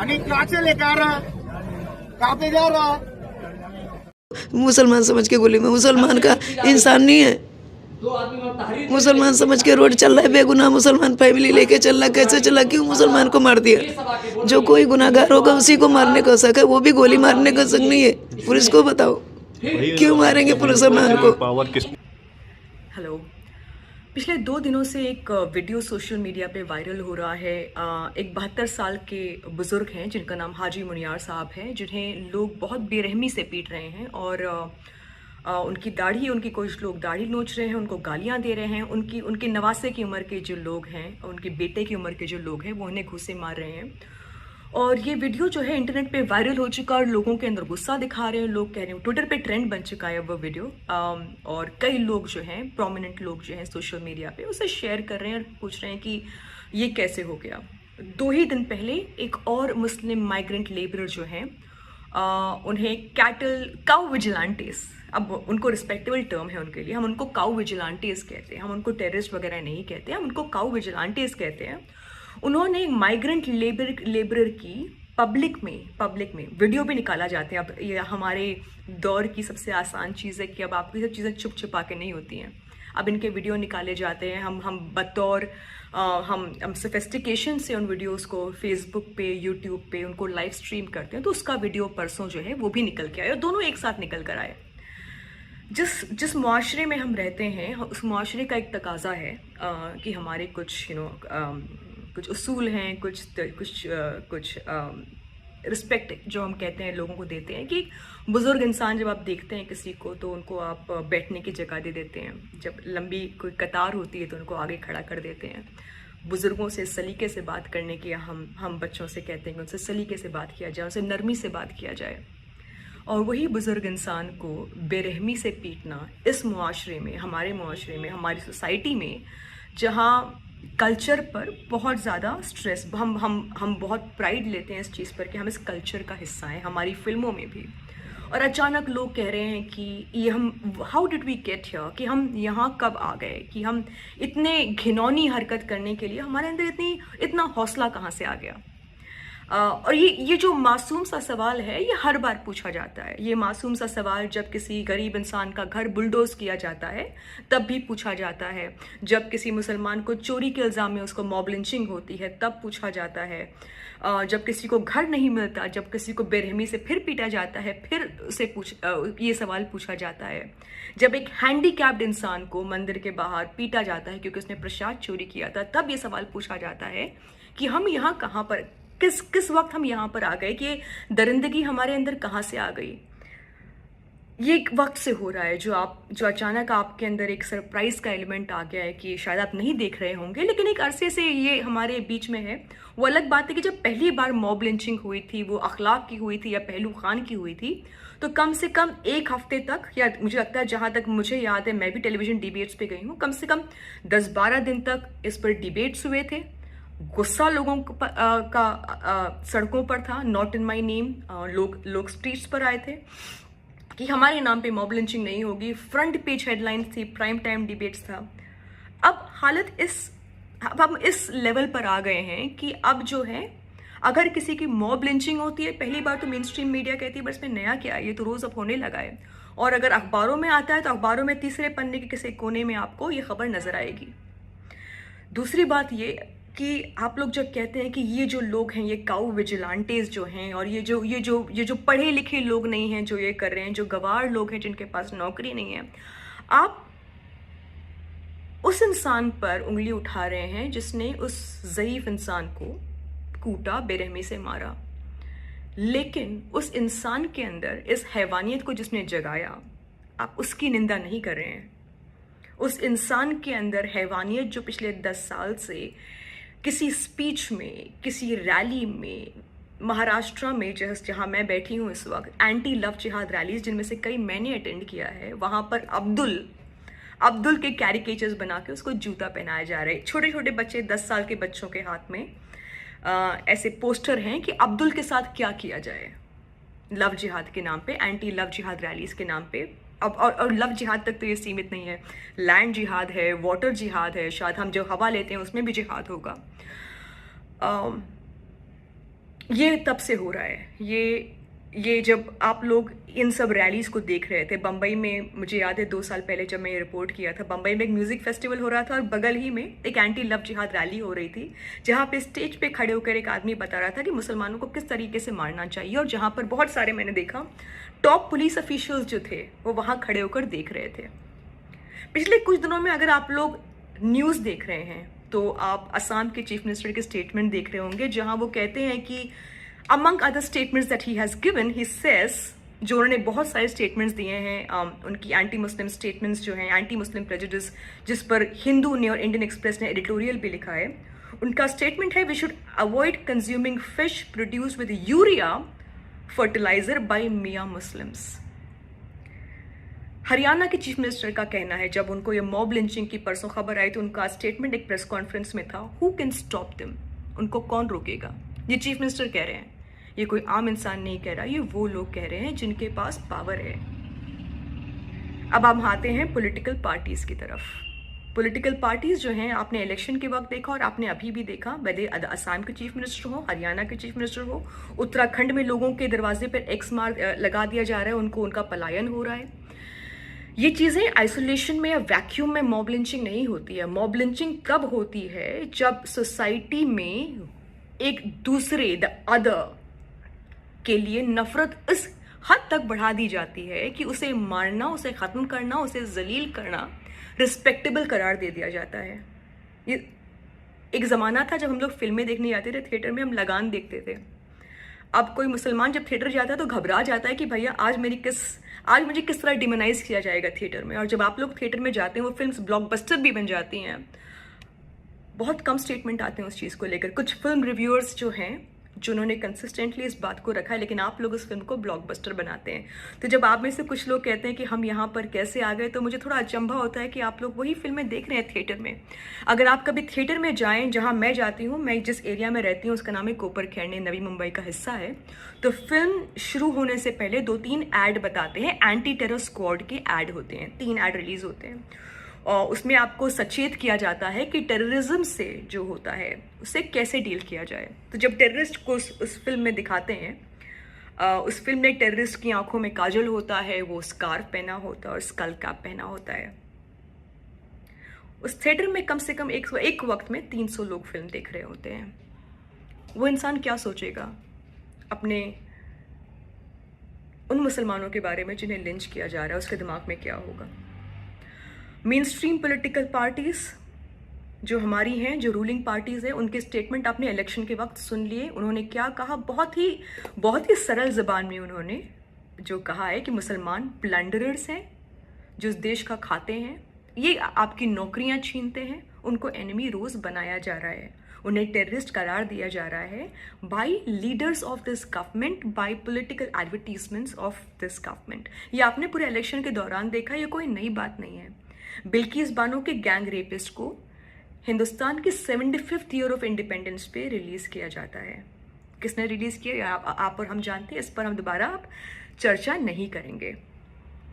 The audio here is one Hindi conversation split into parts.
आणि काचे लेकर कहाँ पे जा रहा है? मुसलमान समझ के गोली में, मुसलमान का इंसान नहीं है। मुसलमान समझ के रोड चल रहा है, बेगुनाह मुसलमान फैमिली लेके चल रहा, कैसे चला, क्यों मुसलमान को मार दिया? जो कोई गुनाहगार होगा उसी को मारने का हक है, वो भी गोली मारने का हक नहीं है। पुलिस को बताओ क्यों मारेंगे मुसलमान को? पावर किस हेलो। पिछले 2 दिनों से एक वीडियो सोशल मीडिया पे वायरल हो रहा है। एक 72 साल के बुज़ुर्ग हैं जिनका नाम हाजी मुनियार साहब है, जिन्हें लोग बहुत बेरहमी से पीट रहे हैं और उनकी दाढ़ी, उनकी कुछ लोग दाढ़ी नोच रहे हैं, उनको गालियां दे रहे हैं। उनके नवासे की उम्र के जो लोग हैं, उनके बेटे की उम्र के जो लोग हैं, वो उन्हें घूंसे मार रहे हैं। और ये वीडियो जो है इंटरनेट पे वायरल हो चुका और लोगों के अंदर गुस्सा दिखा रहे हैं। लोग कह रहे हैं, ट्विटर पे ट्रेंड बन चुका है वो वीडियो। और कई लोग जो हैं, प्रोमिनेंट लोग जो हैं सोशल मीडिया पे उसे शेयर कर रहे हैं और पूछ रहे हैं कि ये कैसे हो गया। 2 ही दिन पहले एक और मुस्लिम माइग्रेंट लेबरर जो हैं, उन्हें काउ विजिलेंटेस, अब उनको रिस्पेक्टेबल टर्म है उनके लिए, हम उनको काउ विजिलेंटेस कहते हैं, हम उनको टेररिस्ट वगैरह नहीं कहते, हम उनको काउ विजिलेंटेस कहते हैं। उन्होंने एक माइग्रेंट लेबरर की पब्लिक में वीडियो भी निकाला जाते हैं। अब ये हमारे दौर की सबसे आसान चीज़ है कि अब आपको ये सब चीज़ें छुप छुपा के नहीं होती हैं। अब इनके वीडियो निकाले जाते हैं। हम बतौर हम सोफिस्टिकेशन से उन वीडियोस को फेसबुक पे, यूट्यूब पे उनको लाइव स्ट्रीम करते हैं। तो उसका वीडियो परसों जो है वो भी निकल के आया और दोनों एक साथ निकल कर आए। जिस मुआशरे में हम रहते हैं, उस मुआशरे का एक तकाजा है कि हमारे कुछ कुछ उसूल हैं, कुछ रिस्पेक्ट जो हम कहते हैं लोगों को देते हैं कि बुज़ुर्ग इंसान जब आप देखते हैं किसी को तो उनको आप बैठने की जगह दे देते हैं। जब लंबी कोई कतार होती है तो उनको आगे खड़ा कर देते हैं। बुज़ुर्गों से सलीके से बात करने की हम बच्चों से कहते हैं कि उनसे सलीके से बात किया जाए, उनसे नरमी से बात किया जाए। और वही बुज़ुर्ग इंसान को बेरहमी से पीटना इस मुआशरे में, हमारे मुआशरे में, हमारी सोसाइटी में, जहाँ कल्चर पर बहुत ज़्यादा स्ट्रेस, हम बहुत प्राइड लेते हैं इस चीज़ पर कि हम इस कल्चर का हिस्सा हैं, हमारी फिल्मों में भी। और अचानक लोग कह रहे हैं कि ये how did we get here, कि हम यहाँ कब आ गए, कि हम इतने घिनौनी हरकत करने के लिए हमारे अंदर इतना हौसला कहाँ से आ गया। और ये जो मासूम सा सवाल है ये हर बार पूछा जाता है। ये मासूम सा सवाल जब किसी गरीब इंसान का घर बुलडोज किया जाता है तब भी पूछा जाता है। जब किसी मुसलमान को चोरी के इल्ज़ाम में उसको मॉब लिंचिंग होती है तब पूछा जाता है। जब किसी को घर नहीं मिलता, जब किसी को बेरहमी से फिर पीटा जाता है, फिर उसे ये सवाल पूछा जाता है। जब एक हैंडीकैप्ड इंसान को मंदिर के बाहर पीटा जाता है क्योंकि उसने प्रसाद चोरी किया था, तब ये सवाल पूछा जाता है कि हम यहाँ कहाँ पर, किस वक्त हम यहाँ पर आ गए, कि दरिंदगी हमारे अंदर कहाँ से आ गई। ये एक वक्त से हो रहा है जो अचानक आपके अंदर एक सरप्राइज का एलिमेंट आ गया है कि शायद आप नहीं देख रहे होंगे, लेकिन एक अरसे से ये हमारे बीच में है। वो अलग बात है कि जब पहली बार मॉब लिंचिंग हुई थी, वो अखलाक की हुई थी या पहलू खान की हुई थी, तो कम से कम 1 हफ्ते तक, या मुझे लगता है जहाँ तक मुझे याद है, मैं भी टेलीविजन डिबेट्स पे गई हूँ, कम से कम 10-12 दिन तक इस पर डिबेट्स हुए थे। गुस्सा लोगों का सड़कों पर था, नॉट इन माई नेम। लोग स्ट्रीट्स पर आए थे कि हमारे नाम पे मॉब लिंचिंग नहीं होगी। फ्रंट पेज हेडलाइंस थी, प्राइम टाइम डिबेट्स था। अब हम इस लेवल पर आ गए हैं कि अब जो है, अगर किसी की मॉब लिंचिंग होती है, पहली बार तो मेन स्ट्रीम मीडिया कहती है बस इसमें नया क्या है, ये तो रोज़ अब होने लगा है। और अगर अखबारों में आता है तो अखबारों में तीसरे पन्ने के किसी कोने में आपको ये खबर नजर आएगी। दूसरी बात ये कि आप लोग जब कहते हैं कि ये जो लोग हैं, ये काउ विजिलेंटेस जो हैं, और ये जो पढ़े लिखे लोग नहीं हैं जो ये कर रहे हैं, जो गवार लोग हैं जिनके पास नौकरी नहीं है, आप उस इंसान पर उंगली उठा रहे हैं जिसने उस ज़ईफ इंसान को कूटा, बेरहमी से मारा। लेकिन उस इंसान के अंदर इस हैवानियत को जिसने जगाया, आप उसकी निंदा नहीं कर रहे हैं। उस इंसान के अंदर हैवानियत जो पिछले 10 साल से किसी स्पीच में, किसी रैली में, महाराष्ट्र में जहाँ मैं बैठी हूँ इस वक्त, एंटी लव जिहाद रैलीज जिनमें से कई मैंने अटेंड किया है, वहाँ पर अब्दुल के कैरिकेचर्स बना के उसको जूता पहनाया जा रहा है। छोटे छोटे बच्चे, 10 साल के बच्चों के हाथ में ऐसे पोस्टर हैं कि अब्दुल के साथ क्या किया जाए, लव जिहाद के नाम पे, एंटी लव जिहाद रैलीज के नाम पे। अब और लव जिहाद तक तो ये सीमित नहीं है, लैंड जिहाद है, वाटर जिहाद है, शायद हम जो हवा लेते हैं उसमें भी जिहाद होगा। ये तब से हो रहा है। ये जब आप लोग इन सब रैलीज को देख रहे थे बम्बई में, मुझे याद है 2 साल पहले जब मैं ये रिपोर्ट किया था, बम्बई में एक म्यूजिक फेस्टिवल हो रहा था और बगल ही में एक एंटी लव जिहाद रैली हो रही थी, जहाँ पे स्टेज पे खड़े होकर एक आदमी बता रहा था कि मुसलमानों को किस तरीके से मारना चाहिए, और जहाँ पर बहुत सारे मैंने देखा टॉप पुलिस ऑफिशियल्स जो थे वो वहाँ खड़े होकर देख रहे थे। पिछले कुछ दिनों में अगर आप लोग न्यूज़ देख रहे हैं तो आप असम के चीफ मिनिस्टर के स्टेटमेंट देख रहे होंगे, जहाँ वो कहते हैं कि among other statements that he has given, he says, जो उन्होंने बहुत सारे स्टेटमेंट्स दिए हैं, उनकी एंटी मुस्लिम स्टेटमेंट्स जो हैं, एंटी मुस्लिम प्रेजुडिस, जिस पर हिंदू ने और इंडियन एक्सप्रेस ने एडिटोरियल भी लिखा है, उनका स्टेटमेंट है, we should avoid consuming fish produce with urea fertiliser by मियाँ मुस्लिम्स। हरियाणा के चीफ मिनिस्टर का कहना है, जब उनको ये मॉब लिंचिंग की परसों खबर आई तो उनका स्टेटमेंट एक प्रेस कॉन्फ्रेंस में था, हु कैन स्टॉप देम, उनको कौन रोकेगा। ये चीफ मिनिस्टर कह रहे हैं, ये कोई आम इंसान नहीं कह रहा, ये वो लोग कह रहे हैं जिनके पास पावर है। अब हम आते हैं पॉलिटिकल पार्टीज की तरफ। पॉलिटिकल पार्टीज जो हैं, आपने इलेक्शन के वक्त देखा और आपने अभी भी देखा, वैसे असम के चीफ मिनिस्टर हो, हरियाणा के चीफ मिनिस्टर हो, उत्तराखंड में लोगों के दरवाजे पर एक्स मार्क लगा दिया जा रहा है, उनका पलायन हो रहा है। ये चीज़ें आइसोलेशन में या वैक्यूम में मॉब लिंचिंग नहीं होती है। मॉब लिंचिंग कब होती है, जब सोसाइटी में एक दूसरे द अदर के लिए नफरत इस हद तक बढ़ा दी जाती है कि उसे मारना, उसे ख़त्म करना, उसे जलील करना रिस्पेक्टेबल करार दे दिया जाता है। ये एक ज़माना था जब हम लोग फिल्में देखने जाते थे थिएटर में, हम लगान देखते थे। अब कोई मुसलमान जब थिएटर जाता है तो घबरा जाता है कि भैया आज मुझे किस तरह डिमोनाइज किया जाएगा थिएटर में। और जब आप लोग थिएटर में जाते हैं वो फिल्म्स ब्लॉकबस्टर भी बन जाती हैं। बहुत कम स्टेटमेंट आते हैं उस चीज़ को लेकर। कुछ फिल्म रिव्यूअर्स जो हैं जिन्होंने कंसिस्टेंटली इस बात को रखा है, लेकिन आप लोग उस फिल्म को ब्लॉकबस्टर बनाते हैं। तो जब आप में से कुछ लोग कहते हैं कि हम यहाँ पर कैसे आ गए, तो मुझे थोड़ा अचंभा होता है कि आप लोग वही फिल्में देख रहे हैं थिएटर में। अगर आप कभी थिएटर में जाएं, जहाँ मैं जाती हूँ, मैं जिस एरिया में रहती हूँ उसका नाम है कोपर खैरने, नवी मुंबई का हिस्सा है, तो फिल्म शुरू होने से पहले 2-3 ऐड बताते हैं, एंटी टेरर स्क्वाड के ऐड होते हैं, 3 ऐड रिलीज होते हैं और उसमें आपको सचेत किया जाता है कि टेररिज्म से जो होता है उससे कैसे डील किया जाए। तो जब टेररिस्ट को उस फिल्म में दिखाते हैं, उस फिल्म में टेररिस्ट की आंखों में काजल होता है, वो स्कार्फ पहना होता है और स्कल कैप पहना होता है। उस थिएटर में कम से कम एक वक्त में 300 लोग फिल्म देख रहे होते हैं। वो इंसान क्या सोचेगा अपने उन मुसलमानों के बारे में जिन्हें लिंच किया जा रहा है, उसके दिमाग में क्या होगा। मेन स्ट्रीम पॉलिटिकल पार्टीज जो हमारी हैं, जो रूलिंग पार्टीज़ हैं, उनके स्टेटमेंट आपने इलेक्शन के वक्त सुन लिए। उन्होंने क्या कहा, बहुत ही सरल ज़बान में उन्होंने जो कहा है कि मुसलमान प्लंडरर्स हैं जो इस देश का खाते हैं, ये आपकी नौकरियां छीनते हैं, उनको एनिमी रोज़ बनाया जा रहा है, उन्हें टेररिस्ट करार दिया जा रहा है by leaders of this government, by political advertisements of this government. ये आपने पूरे इलेक्शन के दौरान देखा, ये कोई नई बात नहीं है। बिल्किस बानो के गैंग रेपिस्ट को हिंदुस्तान के 75th ईयर ऑफ इंडिपेंडेंस पे रिलीज़ किया जाता है। किसने रिलीज़ किया आप और हम जानते हैं, इस पर हम दोबारा चर्चा नहीं करेंगे।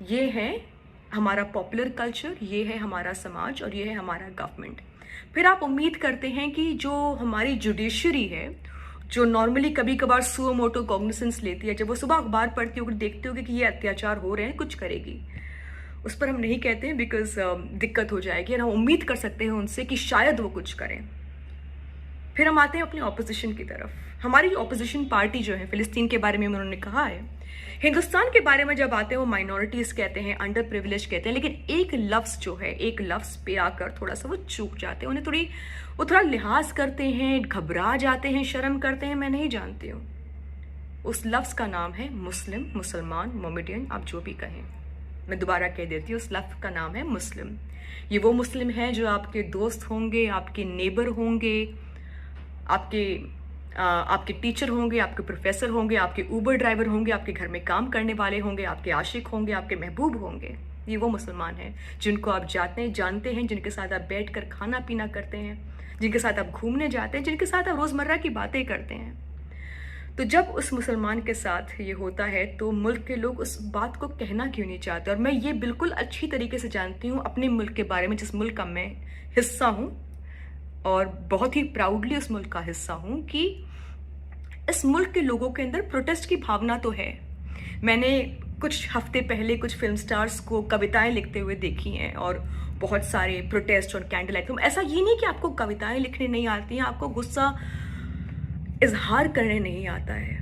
ये है हमारा पॉपुलर कल्चर, ये है हमारा समाज और ये है हमारा गवर्नमेंट। फिर आप उम्मीद करते हैं कि जो हमारी जुडिशरी है, जो नॉर्मली कभी कभार सुओ मोटो कॉग्निसेंस लेती है, जब वो सुबह अखबार पढ़ती होगी, देखते होगी कि ये अत्याचार हो रहे हैं, कुछ करेगी। उस पर हम नहीं कहते हैं बिकॉज दिक्कत हो जाएगी, और हम उम्मीद कर सकते हैं उनसे कि शायद वो कुछ करें। फिर हम आते हैं अपनी ऑपोजिशन की तरफ। हमारी ऑपोजिशन पार्टी जो है, फिलिस्तीन के बारे में उन्होंने कहा है, हिंदुस्तान के बारे में जब आते हैं वो माइनॉरिटीज़ कहते हैं, अंडर प्रिविलेज कहते हैं, लेकिन एक लफ्ज़ जो है, एक लफ्ज़ पे आकर थोड़ा सा वो चूक जाते हैं, उन्हें वो थोड़ा लिहाज करते हैं, घबरा जाते हैं, शर्म करते हैं, मैं नहीं जानती हूँ। उस लफ्ज़ का नाम है मुस्लिम, मुसलमान, मोमेडियन, आप जो भी कहें। मैं दोबारा कह देती हूँ, उस लफ्ज़ का नाम है मुस्लिम। ये वो मुस्लिम है जो आपके दोस्त होंगे, आपके नेबर होंगे, आपके टीचर होंगे, आपके प्रोफेसर होंगे, आपके ऊबर ड्राइवर होंगे, आपके घर में काम करने वाले होंगे, आपके आशिक होंगे, आपके महबूब होंगे। ये वो मुसलमान हैं जिनको आप जानते हैं, जिनके साथ आप बैठकर खाना पीना करते हैं, जिनके साथ आप घूमने जाते हैं, जिनके साथ आप रोज़मर्रा की बातें करते हैं। तो जब उस मुसलमान के साथ ये होता है तो मुल्क के लोग उस बात को कहना क्यों नहीं चाहते। और मैं ये बिल्कुल अच्छी तरीके से जानती हूँ अपने मुल्क के बारे में, जिस मुल्क का मैं हिस्सा हूँ और बहुत ही प्राउडली उस मुल्क का हिस्सा हूँ, कि इस मुल्क के लोगों के अंदर प्रोटेस्ट की भावना तो है। मैंने कुछ हफ्ते पहले कुछ फिल्म स्टार्स को कविताएं लिखते हुए देखी हैं और बहुत सारे प्रोटेस्ट और कैंडल लाइट। ऐसा ये नहीं कि आपको कविताएं लिखने नहीं आती हैं, आपको गुस्सा इजहार करने नहीं आता है।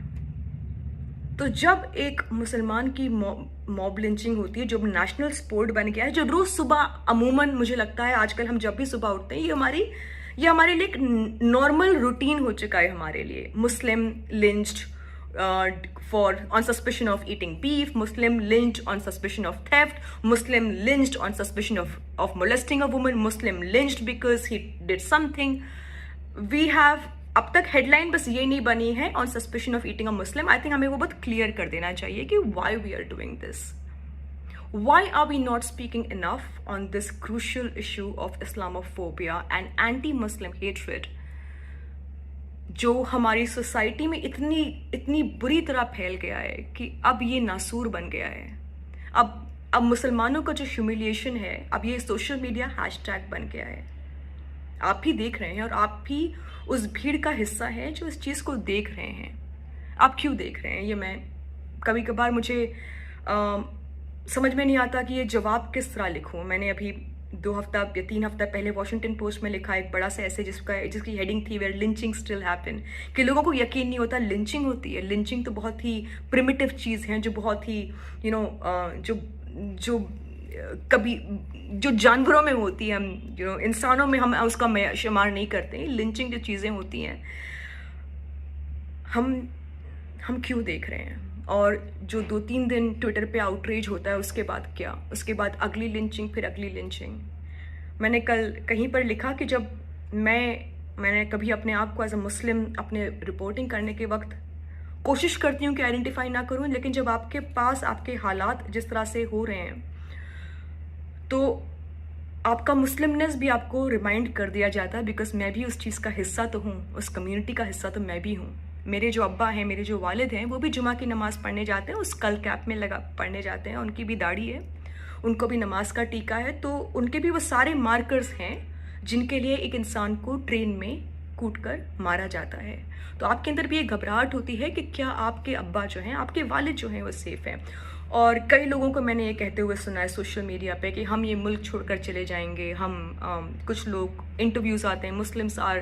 तो जब एक मुसलमान की मॉब लिंचिंग होती है, जो नेशनल स्पोर्ट बन गया है, जो रोज सुबह अमूमन मुझे लगता है आजकल हम जब भी सुबह उठते हैं, ये हमारे लिए एक नॉर्मल रूटीन हो चुका है हमारे लिए। मुस्लिम lynched on suspicion of eating beef, Muslim lynched on suspicion of theft, Muslim lynched on suspicion of molesting a woman, Muslim lynched because he did something. We have अब तक हेडलाइन बस ये नहीं बनी है on suspicion of eating a Muslim. I think हमें वो बहुत क्लियर कर देना चाहिए कि why we are doing this, why are we not speaking enough on this crucial issue of Islamophobia and anti Muslim hatred, जो हमारी सोसाइटी में इतनी बुरी तरह फैल गया है कि अब ये नासूर बन गया है। अब मुसलमानों का जो ह्यूमिलिएशन है, अब ये सोशल मीडिया हैशटैग बन गया है। आप भी देख रहे हैं और आप भी उस भीड़ का हिस्सा है जो इस चीज़ को देख रहे हैं। आप क्यों देख रहे हैं, ये मैं कभी कभार मुझे समझ में नहीं आता कि ये जवाब किस तरह लिखूं। मैंने अभी 2 हफ्ता या 3 हफ्ता पहले वॉशिंगटन पोस्ट में लिखा एक बड़ा सा ऐसे जिसकी हेडिंग थी वेयर लिंचिंग स्टिल हैपन, कि लोगों को यकीन नहीं होता लिंचिंग होती है। लिंचिंग तो बहुत ही प्रिमिटिव चीज़ है, जो बहुत ही जो कभी जो जानवरों में होती है, हम इंसानों में हम उसका शुमार नहीं करते। लिंचिंग जो चीज़ें होती हैं, हम क्यों देख रहे हैं? और जो 2-3 दिन ट्विटर पे आउटरीच होता है, उसके बाद क्या, उसके बाद अगली लिंचिंग, फिर अगली लिंचिंग। मैंने कल कहीं पर लिखा कि जब मैंने कभी अपने आप को एज अ मुस्लिम अपने रिपोर्टिंग करने के वक्त कोशिश करती हूँ कि आइडेंटिफाई ना करूँ, लेकिन जब आपके पास आपके हालात जिस तरह से हो रहे हैं, तो आपका मुस्लिमनेस भी आपको रिमाइंड कर दिया जाता है, बिकॉज मैं भी उस चीज़ का हिस्सा तो हूँ, उस कम्युनिटी का हिस्सा तो मैं भी हूँ। मेरे जो अब्बा हैं, मेरे जो वालिद हैं, वो भी जुमा की नमाज़ पढ़ने जाते हैं, उस कल कैप में लगा पढ़ने जाते हैं, उनकी भी दाढ़ी है, उनको भी नमाज का टीका है। तो उनके भी वो सारे मार्कर्स हैं जिनके लिए एक इंसान को ट्रेन में कूट कर मारा जाता है। तो आपके अंदर भी एक घबराहट होती है कि क्या आपके अब्बा जो हैं, आपके वालिद जो हैं, वो सेफ़ हैं। और कई लोगों को मैंने ये कहते हुए सुना है सोशल मीडिया पे कि हम ये मुल्क छोड़कर चले जाएंगे। कुछ लोग इंटरव्यूज़ आते हैं, Muslims are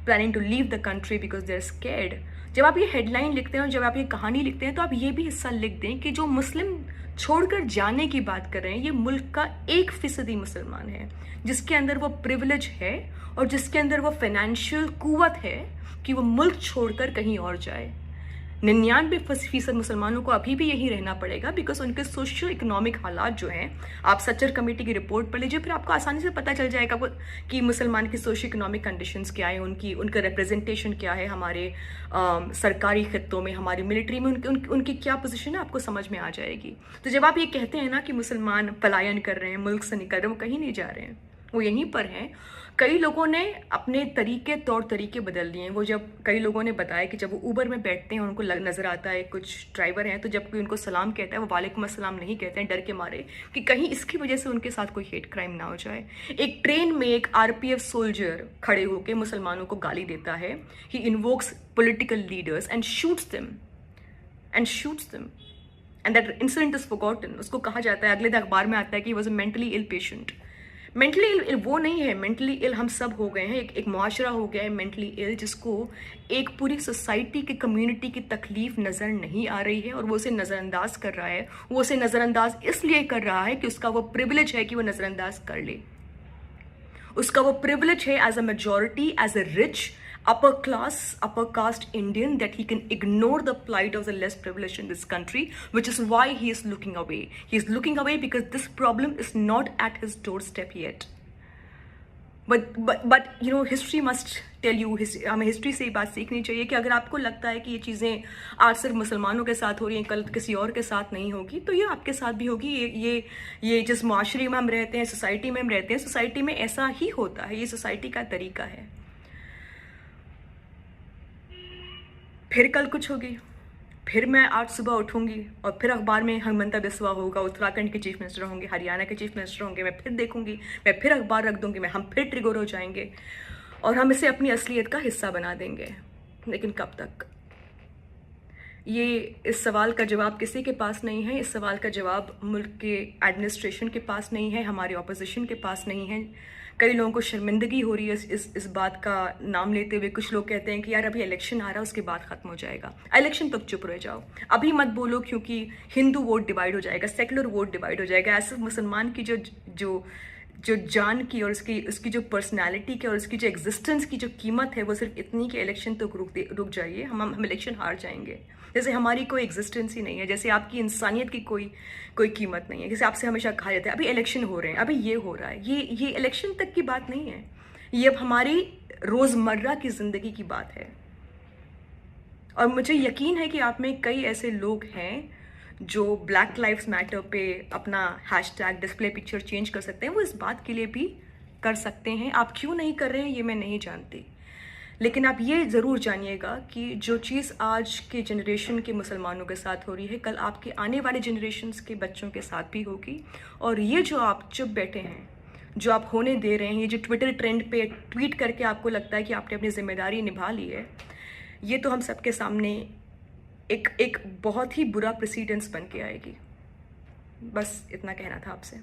planning to leave the country because they are scared. जब आप ये हेडलाइन लिखते हैं और जब आप ये कहानी लिखते हैं, तो आप ये भी हिस्सा लिख दें कि जो मुस्लिम छोड़कर जाने की बात कर रहे हैं, ये मुल्क का 1% मुसलमान है जिसके अंदर वो प्रिविलेज है और जिसके अंदर वो फाइनेंशियल कुव्वत है कि वो मुल्क छोड़कर कहीं और जाए। 99% मुसलमानों को अभी भी यहीं रहना पड़ेगा बिकॉज उनके सोशो इकोनॉमिक हालात जो हैं, आप सच्चर कमेटी की रिपोर्ट पढ़ लीजिए, फिर आपको आसानी से पता चल जाएगा कि मुसलमान की सोशो इकोनॉमिक कंडीशंस क्या है, उनका रिप्रेजेंटेशन क्या है हमारे सरकारी खित्तों में, हमारी मिलिट्री में, उनकी क्या पोजीशन है, आपको समझ में आ जाएगी। तो जब आप ये कहते हैं ना कि मुसलमान पलायन कर रहे हैं, मुल्क से निकल रहे हैं, वो कहीं नहीं जा रहे हैं, वो यहीं पर हैं। कई लोगों ने अपने तौर तरीके बदल लिए हैं। वो जब कई लोगों ने बताया कि जब वो ऊबर में बैठते हैं, उनको नज़र आता है कुछ ड्राइवर हैं, तो जब कोई उनको सलाम कहता है, वो वालेकुम अस्सलाम नहीं कहते हैं, डर के मारे कि कहीं इसकी वजह से उनके साथ कोई हेट क्राइम ना हो जाए। एक ट्रेन में एक RPF सोल्जर खड़े होकर मुसलमानों को गाली देता है। He invokes political leaders and shoots them and that incident is forgotten. उसको कहा जाता है, अगले दिन अखबार में आता है कि he was a mentally ill patient. Mentally ill वो नहीं है, मेंटली इल हम सब हो गए हैं। एक मुआशरा हो गया है मेंटली इल, जिसको एक पूरी सोसाइटी की कम्युनिटी की तकलीफ नज़र नहीं आ रही है और वो उसे नज़रअंदाज कर रहा है। वो उसे नज़रअंदाज इसलिए कर रहा है कि उसका वो प्रिविलेज है कि वो नज़रअंदाज कर ले। उसका वो प्रिविलेज है as a majority, as a rich upper caste Indian, that he can ignore the plight of the less privileged in this country, which is why he is looking away. He is looking away because this problem is not at his doorstep yet. But you know, history must tell you, हमें हिस्ट्री से ये बात सीखनी चाहिए कि अगर आपको लगता है कि ये चीज़ें आज सिर्फ मुसलमानों के साथ हो रही हैं, कल किसी और के साथ नहीं होगी, तो ये आपके साथ भी होगी। ये जिस माशरे में हम रहते हैं, सोसाइटी में हम रहते हैं, सोसाइटी में ऐसा ही होता है। ये सोसाइटी का तरीका है। फिर कल कुछ होगी, फिर मैं आज सुबह उठूंगी और फिर अखबार में हिमंता बिस्वा होगा, उत्तराखंड के चीफ मिनिस्टर होंगे, हरियाणा के चीफ मिनिस्टर होंगे। मैं फिर देखूंगी, मैं फिर अखबार रख दूंगी, हम फिर ट्रिगर हो जाएंगे और हम इसे अपनी असलियत का हिस्सा बना देंगे। लेकिन कब तक? ये इस सवाल का जवाब किसी के पास नहीं है। इस सवाल का जवाब मुल्क के एडमिनिस्ट्रेशन के पास नहीं है, हमारे ऑपोजिशन के पास नहीं है। कई लोगों को शर्मिंदगी हो रही है इस बात का नाम लेते हुए। कुछ लोग कहते हैं कि यार अभी इलेक्शन आ रहा है, उसके बाद ख़त्म हो जाएगा। इलेक्शन तक चुप रह जाओ, अभी मत बोलो, क्योंकि हिंदू वोट डिवाइड हो जाएगा, सेकुलर वोट डिवाइड हो जाएगा। ऐसे मुसलमान की जो जान की और उसकी जो पर्सनालिटी की और उसकी जो एग्जिस्टेंस की जो कीमत है वो सिर्फ इतनी कि इलेक्शन तक रुक जाइए, हम इलेक्शन हार जाएंगे। जैसे हमारी कोई एग्जिस्टेंस ही नहीं है, जैसे आपकी इंसानियत की कोई कीमत नहीं है। जैसे आपसे हमेशा कहा जाता है अभी इलेक्शन हो रहे हैं, अभी ये हो रहा है, ये इलेक्शन तक की बात नहीं है, ये अब हमारी रोज़मर्रा की ज़िंदगी की बात है। और मुझे यकीन है कि आप में कई ऐसे लोग हैं जो ब्लैक लाइव्स मैटर पे अपना हैशटैग डिस्प्ले पिक्चर चेंज कर सकते हैं, वो इस बात के लिए भी कर सकते हैं। आप क्यों नहीं कर रहे हैं ये मैं नहीं जानती, लेकिन आप ये ज़रूर जानिएगा कि जो चीज़ आज के जनरेशन के मुसलमानों के साथ हो रही है, कल आपके आने वाले जनरेशन्स के बच्चों के साथ भी होगी। और ये जो आप चुप बैठे हैं, जो आप होने दे रहे हैं, ये जो ट्विटर ट्रेंड पे ट्वीट करके आपको लगता है कि आपने अपनी जिम्मेदारी निभा ली है, ये तो हम सबके सामने एक बहुत ही बुरा प्रेसिडेंस बन के आएगी। बस इतना कहना था आपसे।